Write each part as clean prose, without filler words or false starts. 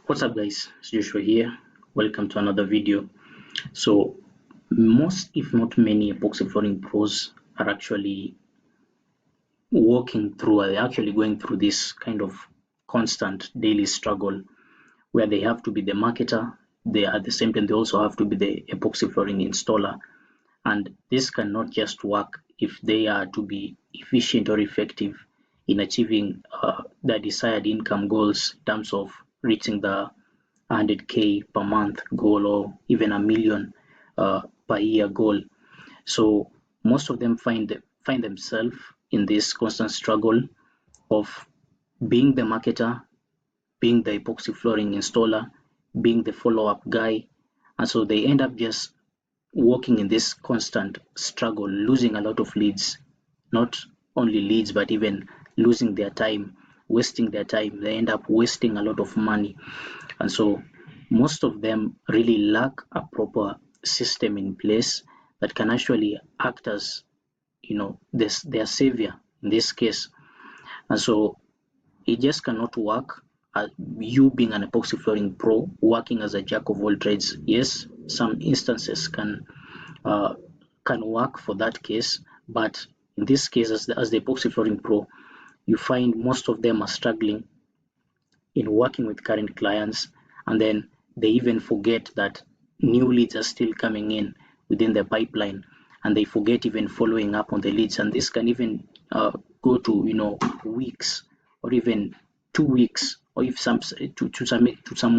What's up guys, it's Joshua here. Welcome to another video. So most if not many epoxy flooring pros are actually they're actually going through this kind of constant daily struggle where they have to be the marketer, they at the same time they also have to be the epoxy flooring installer, and this cannot just work if they are to be efficient or effective in achieving their desired income goals in terms of reaching the 100K per month goal or even a million per year goal. So most of them find themselves in this constant struggle of being the marketer, being the epoxy flooring installer, being the follow-up guy, and so they end up just working in this constant struggle, losing a lot of leads, not only leads but even losing their time, wasting their time. They end up wasting a lot of money, and so most of them really lack a proper system in place that can actually act as their savior in this case. And so it just cannot work. You being an epoxy flooring pro working as a jack of all trades, yes, some instances can work for that case, but in this case as the epoxy flooring pro, you find most of them are struggling in working with current clients, and then they even forget that new leads are still coming in within the pipeline, and they forget even following up on the leads, and this can even go to weeks or even 2 weeks, or if some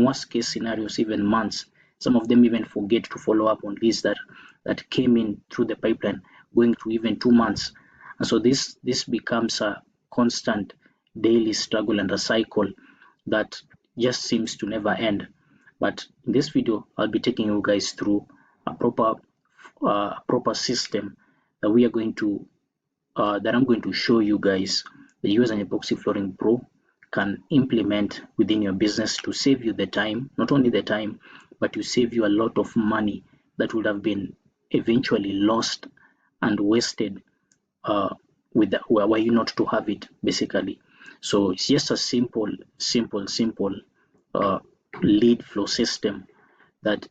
worst case scenarios even months. Some of them even forget to follow up on leads that came in through the pipeline, going to even 2 months. And so this becomes a constant daily struggle and a cycle that just seems to never end. But in this video, I'll be taking you guys through a proper system that we are going to that I'm going to show you guys that you as an epoxy flooring pro can implement within your business to save you the time, not only the time, but to save you a lot of money that would have been eventually lost and wasted were you not to have it, basically. So it's just a simple lead flow system that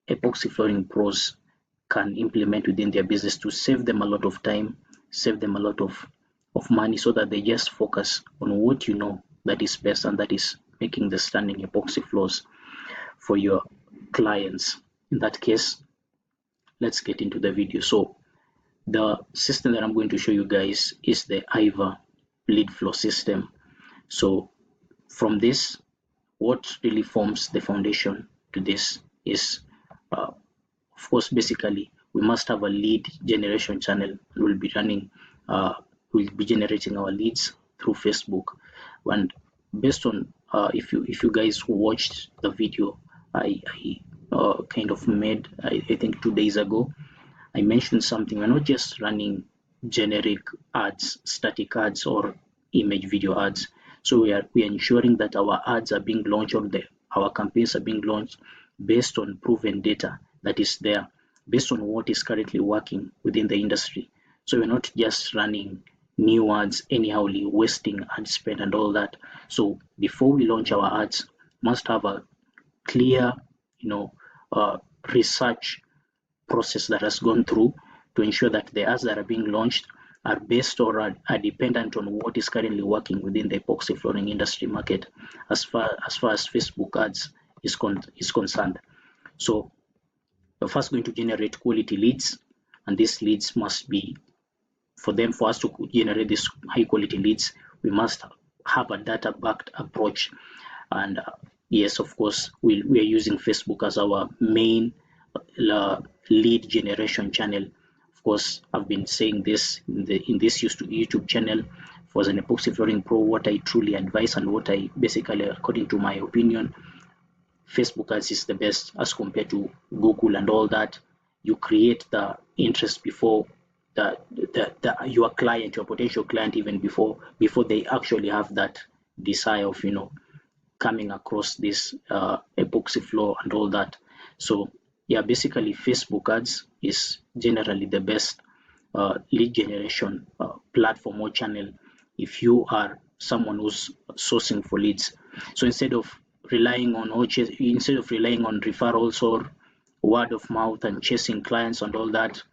epoxy flooring pros can implement within their business to save them a lot of time, save them a lot of money, so that they just focus on what that is best, and that is making the standing epoxy floors for your clients. In that case, let's get into the video. So the system that I'm going to show you guys is the AIVA Lead Flow System. So from this, what really forms the foundation to this is, of course, basically we must have a lead generation channel. We'll be generating our leads through Facebook, and based on if you guys watched the video I kind of made, I think 2 days ago, I mentioned something. We're not just running generic ads, static ads, or image video ads. So we are ensuring that our ads are being launched, or our campaigns are being launched based on proven data that is there, based on what is currently working within the industry. So we're not just running new ads anyhowly, wasting ad spend and all that. So before we launch our ads, must have a clear research process that has gone through to ensure that the ads that are being launched are based or are dependent on what is currently working within the epoxy flooring industry market as far as Facebook ads is concerned. So we're first going to generate quality leads, and these leads must be, for us to generate these high quality leads, we must have a data backed approach. And yes, of course, we are using Facebook as our main lead generation channel. Of course, I've been saying this in this YouTube channel, for as an epoxy flooring pro, what I truly advise and what I basically, according to my opinion, Facebook ads is the best as compared to Google and all that. You create the interest before your potential client, even before they actually have that desire of coming across this epoxy floor and all that. So yeah, basically Facebook ads is generally the best lead generation platform or channel if you are someone who's sourcing for leads. So instead of relying on instead of relying on referrals or word of mouth and chasing clients and all that,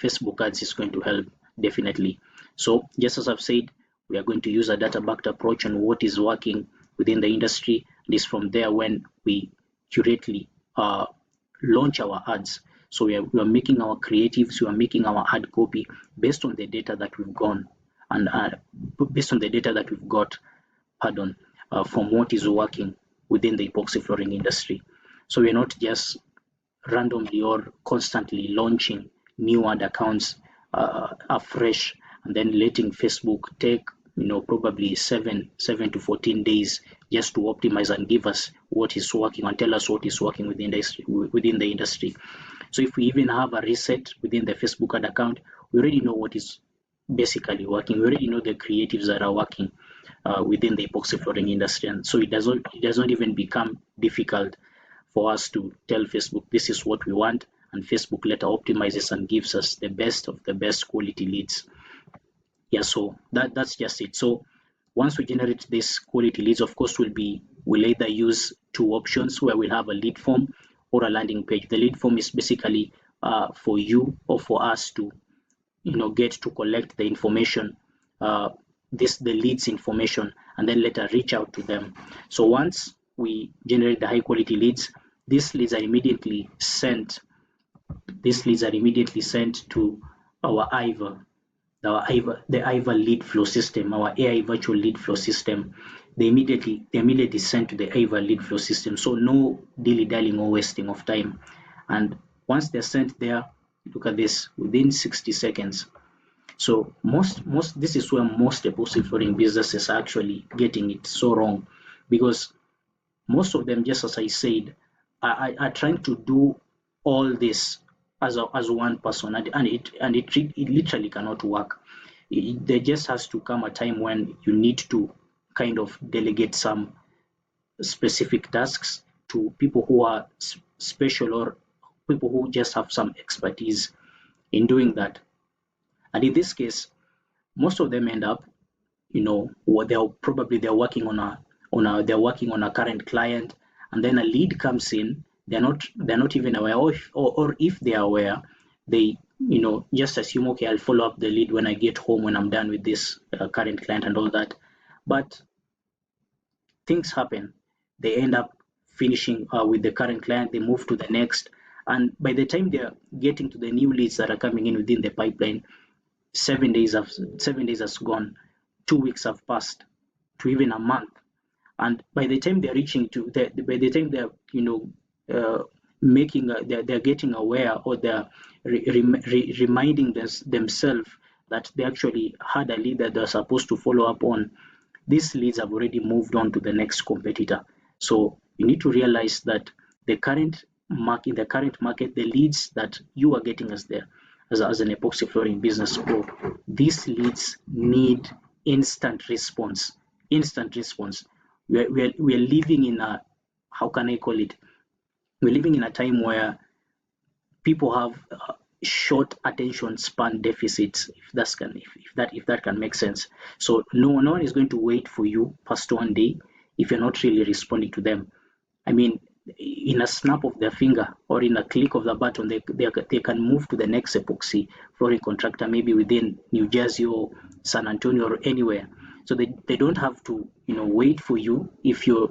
Facebook ads is going to help definitely. So just as I've said, we are going to use a data-backed approach on what is working within the industry. And it's from there when we curately launch our ads. So we are making our creatives, we are making our ad copy based on the data that we've gone and based on the data that we've got, from what is working within the epoxy flooring industry. So we're not just randomly or constantly launching new ad accounts afresh and then letting Facebook take probably 7 to 14 days just to optimize and give us what is working and tell us what is working within the industry. So if we even have a reset within the Facebook ad account, we already know what is basically working. We already know the creatives that are working within the epoxy flooring industry, and so it doesn't even become difficult for us to tell Facebook this is what we want, and Facebook later optimizes and gives us the best of the best quality leads. Yeah, so that's just it. So once we generate this quality leads, of course, we'll either use two options where we'll have a lead form or a landing page. The lead form is basically for you or for us to get to collect the information, the leads information, and then later reach out to them. So once we generate the high quality leads, these leads are immediately sent to our AIVA, the AIVA Lead Flow System, our AI virtual lead flow system. They immediately sent to the AIVA Lead Flow System. So no dilly-dallying or wasting of time. And once they're sent there, look at this, within 60 seconds. So this is where most epoxy flooring businesses are actually getting it so wrong, because most of them, just as I said, are trying to do all this as one person, and it literally cannot work. There just has to come a time when you need to kind of delegate some specific tasks to people who are special or people who just have some expertise in doing that. And in this case, most of them end up, they're working on a current client, and then a lead comes in. They're not even aware, or if they are aware, they just assume, okay, I'll follow up the lead when I get home, when I'm done with this current client and all that. But things happen. They end up finishing with the current client, they move to the next, and by the time they're getting to the new leads that are coming in within the pipeline, 7 days has gone, 2 weeks have passed, to even a month. And by the time they're reaching to by the time they're they're getting aware, or they're reminding themselves that they actually had a lead that they're supposed to follow up on, these leads have already moved on to the next competitor. So you need to realize that in the current market, the leads that you are getting as an epoxy flooring business pro, these leads need instant response. We are living in a, how can I call it? We're living in a time where people have short attention span deficits, if that can make sense. So no one is going to wait for you past one day if you're not really responding to them. I mean, in a snap of their finger or in a click of the button, they can move to the next epoxy flooring contractor, maybe within New Jersey or San Antonio or anywhere. So they don't have to wait for you if you're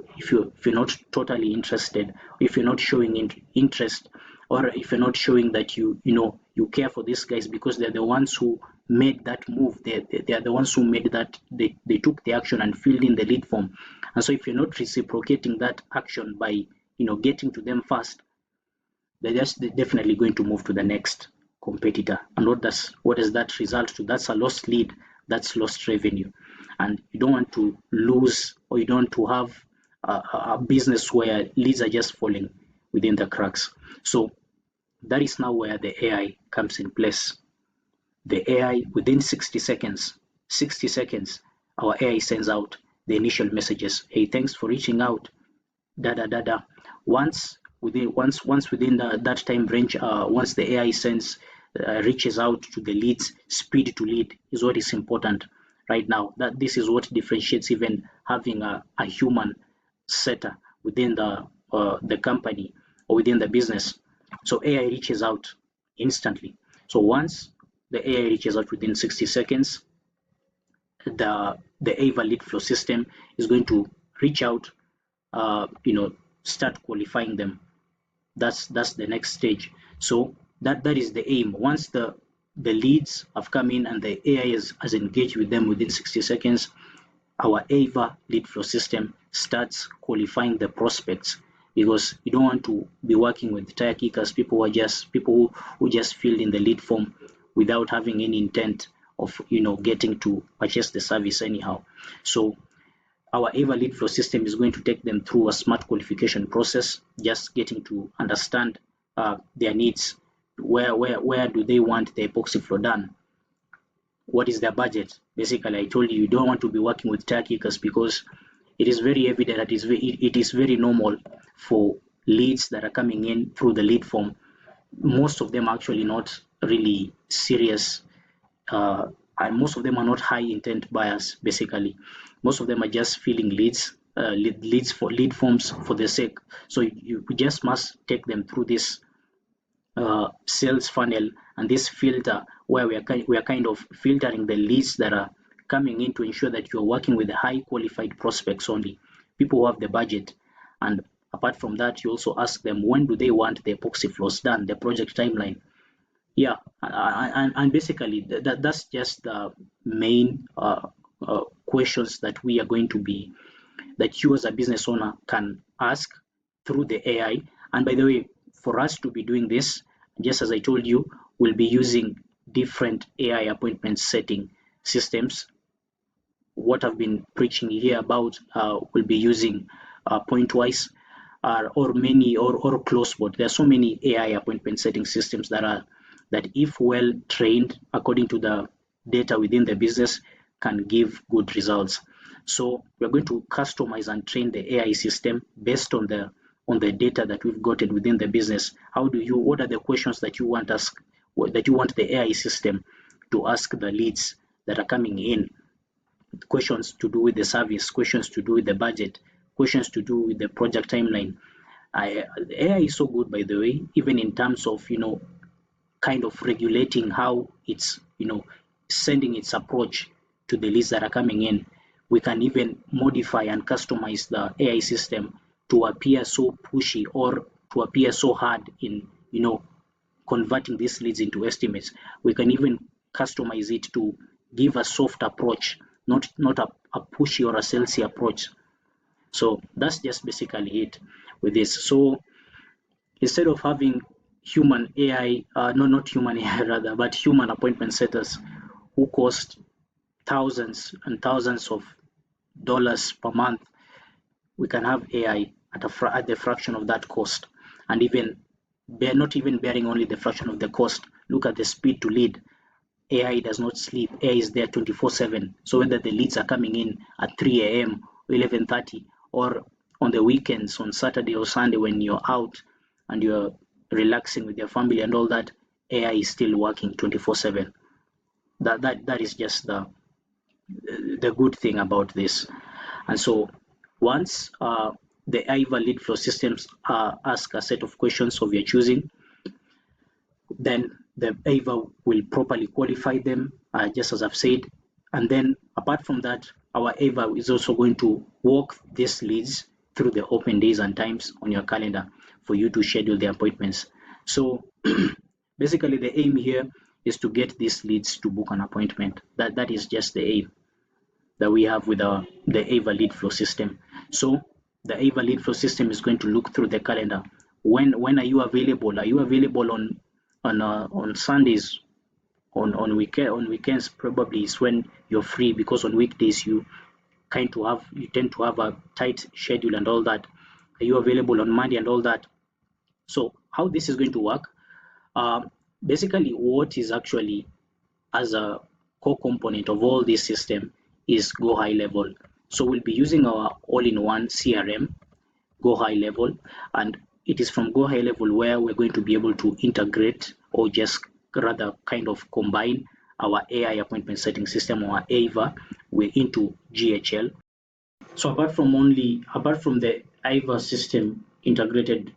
not totally interested, if you're not showing interest, or if you're not showing that you care for these guys, because they're the ones who made that move. They are the ones who made that, they took the action and filled in the lead form. And so if you're not reciprocating that action by getting to them fast, they're definitely going to move to the next competitor. And what does that result to? That's a lost lead, that's lost revenue. And you don't want to lose, or you don't want to have a business where leads are just falling within the cracks. So that is now where the AI comes in place. The AI, within 60 seconds, our AI sends out the initial messages. Hey, thanks for reaching out. Once within that time range, once the AI reaches out to the leads, speed to lead is what is important right now. That this is what differentiates even having a human setter within the company or within the business. So AI reaches out instantly. So once the AI reaches out within 60 seconds, the AIVA Lead Flow System is going to reach out, start qualifying them. That's the next stage. So that is the aim. Once the leads have come in and the AI has engaged with them within 60 seconds, our AIVA Lead Flow System starts qualifying the prospects, because you don't want to be working with tire kickers, people who just filled in the lead form without having any intent of getting to purchase the service anyhow. So our AIVA Lead Flow System is going to take them through a smart qualification process, just getting to understand their needs. Where do they want the epoxy flow done? What is their budget? Basically, I told you don't want to be working with tire kickers, because it is very evident that it is very normal for leads that are coming in through the lead form. Most of them are actually not really serious, and most of them are not high intent buyers. Basically, most of them are just filling leads for lead forms for the sake. So you just must take them through this sales funnel and this filter, where we are kind of filtering the leads that are coming in to ensure that you're working with high qualified prospects only, people who have the budget. And apart from that, you also ask them, when do they want the epoxy flows done, the project timeline. Yeah, and basically that's just the main questions that we are going to be, that you as a business owner can ask through the AI. And by the way, for us to be doing this, just as I told you, we'll be using different AI appointment setting systems. What I've been preaching here about, we'll be using Pointwise or many or Closebot. There are so many AI appointment setting systems that if well trained according to the data within the business, can give good results. So we're going to customize and train the AI system based on the data that we've gotten within the business. What are the questions that you want the AI system to ask the leads that are coming in? Questions to do with the service, questions to do with the budget, questions to do with the project timeline. The AI is so good, by the way, even in terms of kind of regulating how it's sending its approach to the leads that are coming in. We can even modify and customize the AI system to appear so pushy or to appear so hard in converting these leads into estimates. We can even customize it to give a soft approach, not a pushy or a salesy approach. So that's just basically it with this. So instead of having human AI, not human AI rather, but human appointment setters who cost thousands and thousands of dollars per month, we can have AI at the fraction of that cost, and not even bearing only the fraction of the cost. Look at the speed to lead. AI does not sleep. AI is there 24/7. So whether the leads are coming in at 3 a.m. or 11:30, or on the weekends, on Saturday or Sunday when you're out and you're relaxing with your family and all that, AI is still working 24/7. That is just the good thing about this. And so once the AIVA Lead Flow Systems ask a set of questions of your choosing, then the AIVA will properly qualify them, just as I've said. And then apart from that, our AIVA is also going to walk these leads through the open days and times on your calendar for you to schedule the appointments. So basically the aim here is to get these leads to book an appointment. That is just the aim that we have with the AIVA Lead Flow System. So the AIVA Lead Flow System is going to look through the calendar. When are you available? Are you available on Sundays? On weekends probably is when you're free, because on weekdays you tend to have a tight schedule and all that. Are you available on Monday and all that? So how this is going to work, basically what is actually as a core component of all this system is Go High Level. So we'll be using our all-in-one CRM, Go High Level, and it is from Go High Level where we're going to be able to integrate, or just rather kind of combine, our AI appointment setting system, or AIVA, into GHL. So apart from the AIVA system integrated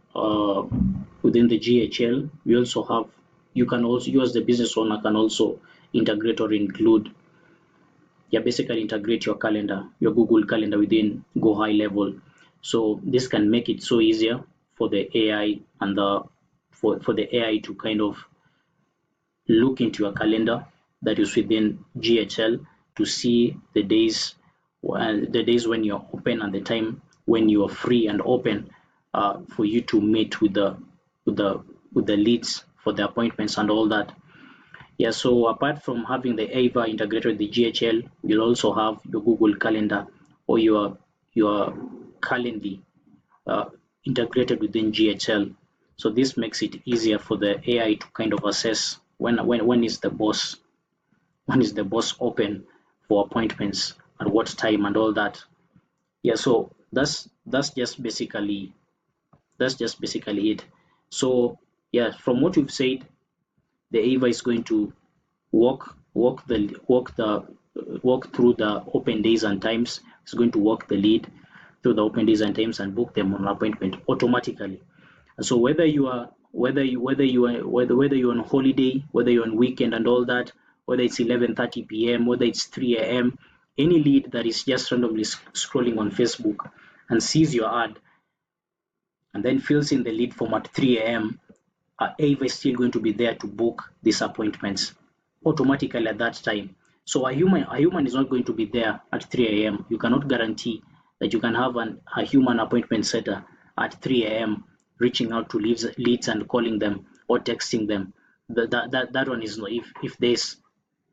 within the GHL, we also have, you as the business owner can also integrate or include, basically integrate your calendar, your Google Calendar within Go High Level. So this can make it so easier for the AI and for the AI to kind of look into your calendar that is within GHL to see the days when you're open and the time when you are free and open for you to meet with the leads for the appointments and all that. Yeah, so apart from having the AIVA integrated with the GHL, you'll also have your Google Calendar or your Calendly uh, integrated within GHL. So this makes it easier for the AI to kind of assess when is the boss open for appointments at what time and all that. Yeah, so that's just basically it. So yeah, from what you've said, the AIVA is going to walk through the open days and times. It's going to walk the lead through the open days and times and book them on an appointment automatically. So whether you're on holiday, whether you're on weekend and all that, whether it's 11:30 p.m., whether it's 3 a.m., any lead that is just randomly scrolling on Facebook and sees your ad and then fills in the lead form at 3 a.m., AIVA is still going to be there to book these appointments automatically at that time. So a human is not going to be there at 3 a.m. You cannot guarantee that you can have a human appointment setter at 3 a.m. reaching out to leads and calling them or texting them. That one is not. If there's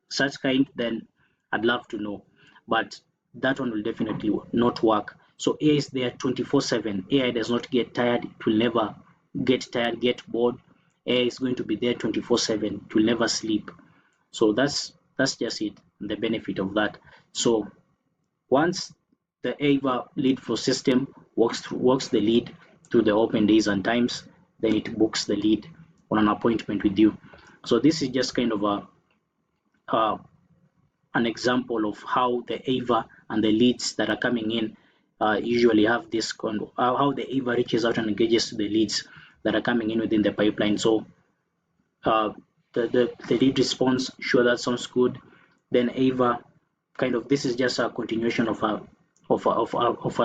such kind, then I'd love to know. But that one will definitely not work. So AI is there 24/7. AI does not get tired. It will never get tired, get bored. AI is going to be there 24/7. It will never sleep. So that's just it, the benefit of that. So once the AIVA lead flow system works the lead through the open days and times, then it books the lead on an appointment with you. So this is just kind of uh, an example of how the AIVA and the leads that are coming in usually have this how the AIVA reaches out and engages to the leads that are coming in within the pipeline. So uh, the lead response, sure, that sounds good. Then AIVA, kind of, this is just a continuation of a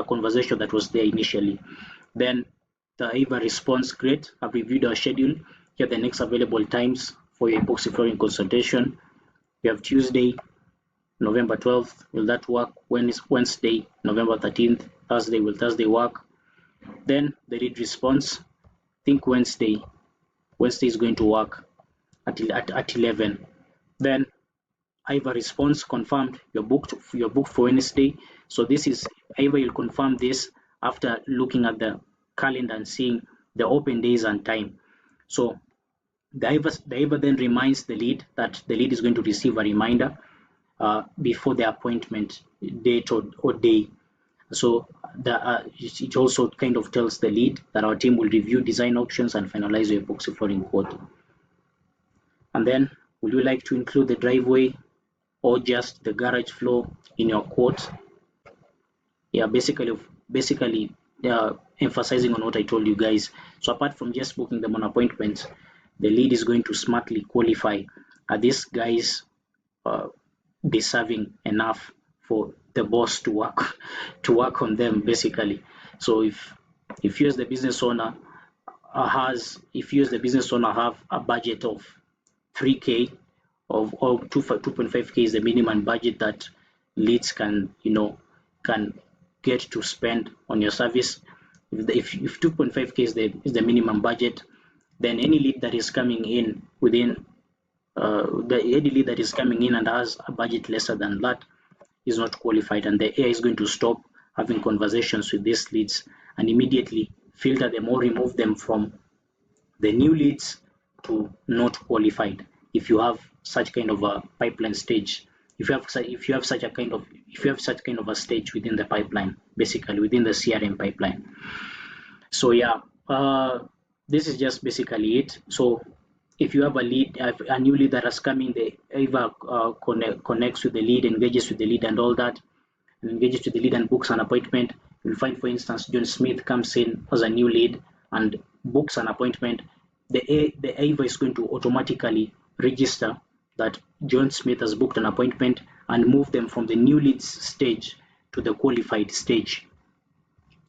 conversation that was there initially. Then the AIVA response, great, I've reviewed our schedule. Here are the next available times for your epoxy flooring consultation. We have Tuesday, November 12th, will that work? Wednesday, November 13th, Thursday, will Thursday work? Then the lead response, think Wednesday is going to work at 11. Then AIVA response, confirmed, you're booked for Wednesday. So this is AIVA will confirm this after looking at the calendar and seeing the open days and time. So the AIVA then reminds the lead that the lead is going to receive a reminder before the appointment date or day. So it also kind of tells the lead that our team will review design options and finalize your epoxy flooring quote. And then, would you like to include the driveway or just the garage floor in your quote? Yeah, basically emphasizing on what I told you guys. So apart from just booking them on appointments, the lead is going to smartly qualify, are these guys deserving enough for the boss to work on them, basically. So if you as the business owner have a budget of 3k or 2.5k is the minimum budget that leads can get to spend on your service. If 2.5k is the minimum budget, then any lead that is coming in within any lead that is coming in and has a budget lesser than that is not qualified, and the AI is going to stop having conversations with these leads and immediately filter them or remove them from the new leads to not qualified. If you have such kind of a pipeline stage, if you have such kind of a stage within the pipeline, basically within the CRM pipeline. So yeah, this is just basically it. So if you have a new lead that has come in, the AIVA connects with the lead, engages with the lead and all that. and engages with the lead and books an appointment. You'll find, for instance, John Smith comes in as a new lead and books an appointment. The AIVA is going to automatically register that John Smith has booked an appointment and move them from the new leads stage to the qualified stage.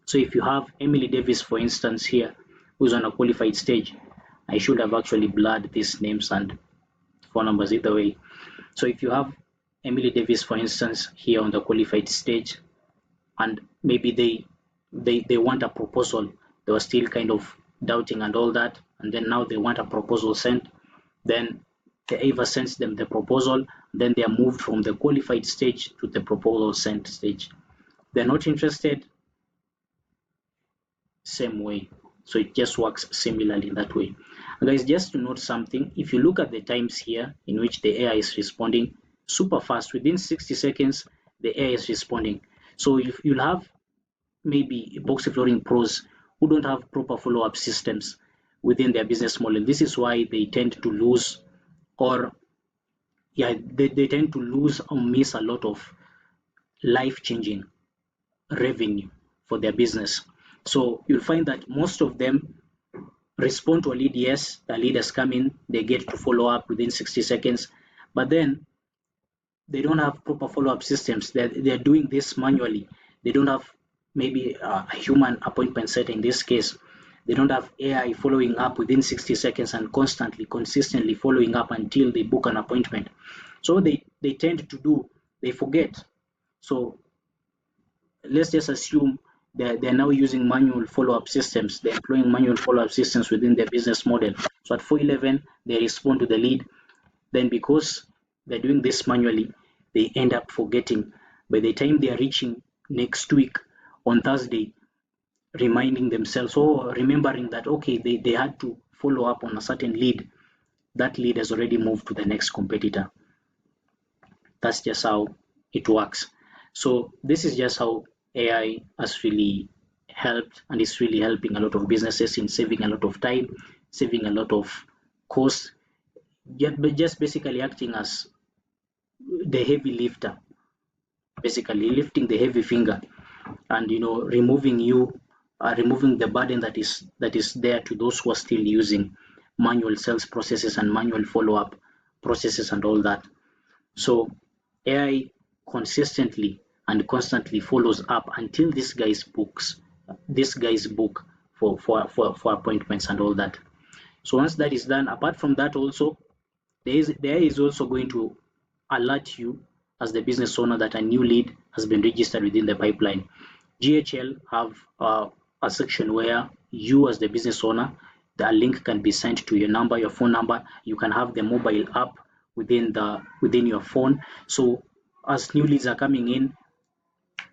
So if you have Emily Davis, for instance, here, who's on a qualified stage, I should have actually blurred these names and phone numbers either way. So if you have Emily Davis, for instance, here on the qualified stage, and maybe they want a proposal, they were still kind of doubting and all that, and then now they want a proposal sent, then the AIVA sends them the proposal, then they are moved from the qualified stage to the proposal sent stage. They're not interested, same way. So it just works similarly in that way. And guys, just to note something, if you look at the times here in which the AI is responding super fast, within 60 seconds, the AI is responding. So if you'll have maybe epoxy flooring pros who don't have proper follow-up systems within their business model, this is why they tend to lose, or they tend to lose or miss a lot of life-changing revenue for their business. So you'll find that most of them respond to a lead, yes, the lead has come in, they get to follow up within 60 seconds, but then they don't have proper follow-up systems. They're doing this manually. They don't have maybe a human appointment set in this case. They don't have AI following up within 60 seconds and constantly, consistently following up until they book an appointment. So they tend to do, they forget. So let's just assume they're now using manual follow-up systems. They're employing manual follow-up systems within their business model. So at 4:11, they respond to the lead. Then because they're doing this manually, they end up forgetting. By the time they are reaching next week on Thursday, reminding themselves or remembering that, okay, they had to follow up on a certain lead, that lead has already moved to the next competitor. That's just how it works. So this is just how AI has really helped, and it's really helping a lot of businesses in saving a lot of time, saving a lot of cost, just basically acting as the heavy lifter, basically lifting the heavy finger, and removing the burden that is there to those who are still using manual sales processes and manual follow-up processes and all that. So AI consistently and constantly follows up until this guy's book for appointments and all that. So once that is done, apart from that, also the AI is also going to alert you as the business owner that a new lead has been registered within the pipeline. GHL have a section where you as the business owner, the link can be sent to your number, your phone number. You can have the mobile app within your phone. So as new leads are coming in,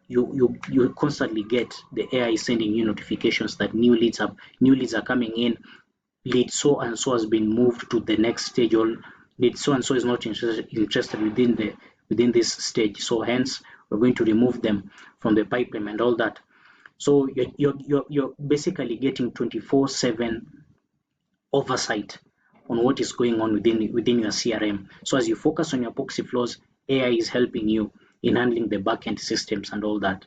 you constantly get the AI sending you notifications that new leads are coming in. Lead so and so has been moved to the next stage, or lead so and so is not interested within this stage. So hence we're going to remove them from the pipeline and all that. So you're basically getting 24/7 oversight on what is going on within your CRM. So as you focus on your epoxy floors, AI is helping you in handling the backend systems and all that.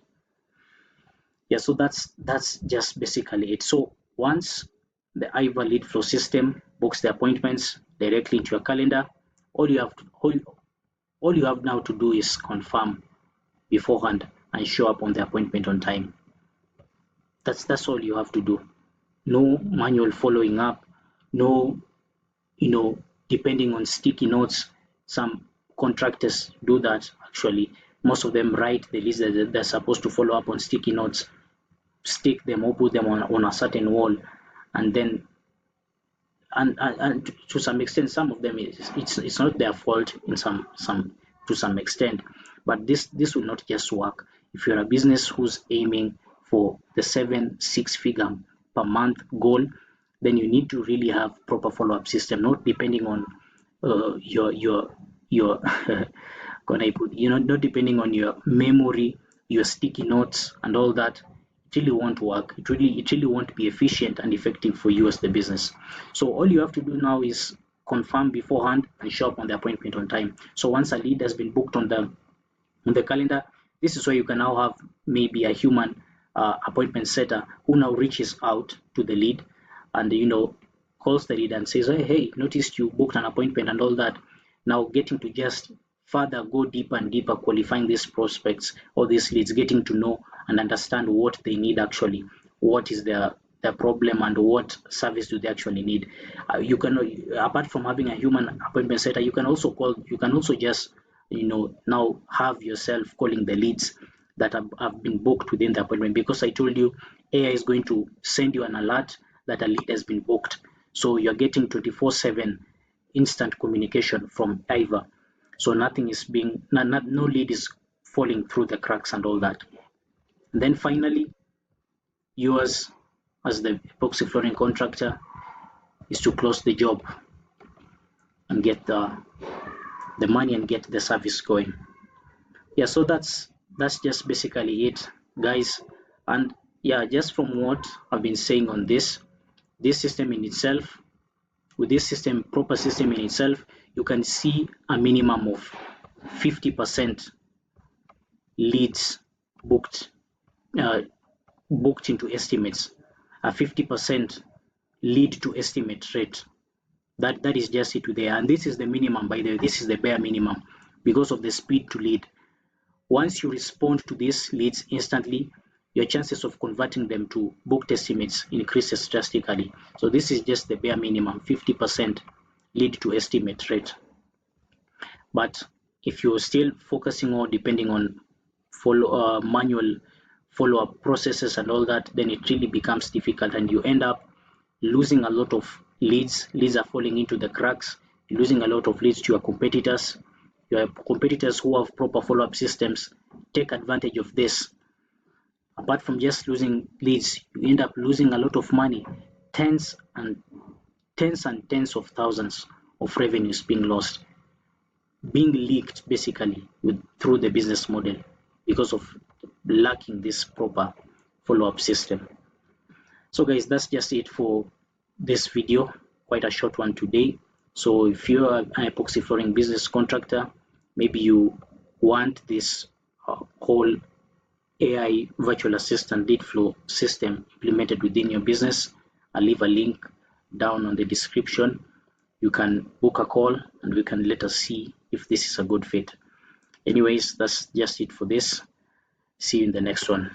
Yeah, so that's just basically it. So once the AIVA Lead Flow System books the appointments directly into your calendar, all you have now to do is confirm beforehand and show up on the appointment on time. That's all you have to do. No manual following up, no depending on sticky notes. Some contractors do that. Actually, most of them write the list that they're supposed to follow up on sticky notes, stick them or put them on a certain wall, and then and to some extent, some of them it's not their fault in some to some extent, but this will not just work if you're a business who's aiming for the 6-figure per month goal. Then you need to really have proper follow-up system, not depending on your not depending on your memory, your sticky notes and all that. It really won't work. It really won't be efficient and effective for you as the business. So all you have to do now is confirm beforehand and show up on the appointment on time. So once a lead has been booked on the calendar, This is where you can now have maybe a human appointment setter who now reaches out to the lead and calls the lead and says, hey, noticed you booked an appointment and all that. Now getting to just further go deeper and deeper, qualifying these prospects or these leads, getting to know and understand what they need actually, what is their problem and what service do they actually need. You can, apart from having a human appointment setter, you can also just now have yourself calling the leads that have been booked within the appointment, because I told you AI is going to send you an alert that a lead has been booked. So you're getting 24/7 instant communication from AIVA. So nothing is being, no lead is falling through the cracks and all that. And then finally, yours as the epoxy flooring contractor is to close the job and get the money and get the service going. Yeah, so that's just basically it, guys. And yeah, just from what I've been saying on this system in itself, with this system, proper system in itself, you can see a minimum of 50% leads booked into estimates, a 50% lead to estimate rate. That is just it there, and this is the minimum, by the way. This is the bare minimum because of the speed to lead. Once you respond to these leads instantly, your chances of converting them to booked estimates increases drastically. So this is just the bare minimum, 50% lead to estimate rate. But if you're still focusing on depending on manual follow-up processes and all that, then it really becomes difficult and you end up losing a lot of leads. Leads are falling into the cracks. You're losing a lot of leads to your competitors. Your competitors who have proper follow-up systems take advantage of this. Apart from just losing leads, you end up losing a lot of money, tens and tens of thousands of revenues being lost, being leaked basically through the business model because of lacking this proper follow-up system. So guys, that's just it for this video, quite a short one today. So if you're an epoxy flooring business contractor, maybe you want this whole AI virtual assistant lead flow system implemented within your business, I'll leave a link down on the description. You can book a call and we can let us see if this is a good fit. Anyways, that's just it for this. See you in the next one.